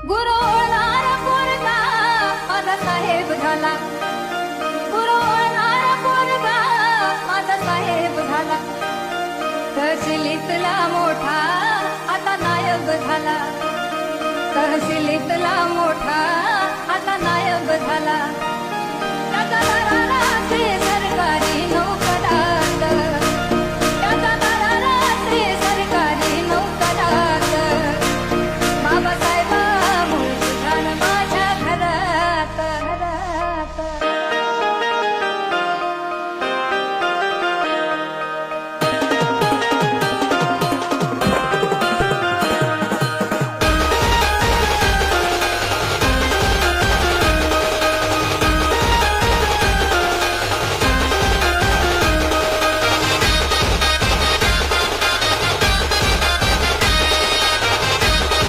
गुरु होणार पोरगा माझा साहेब झाला, गुरु होणार पोरगा माझा साहेब झाला. तहसीलीतला मोठा आता नायब झाला, तहसीलीतला मोठा आता नायब झाला.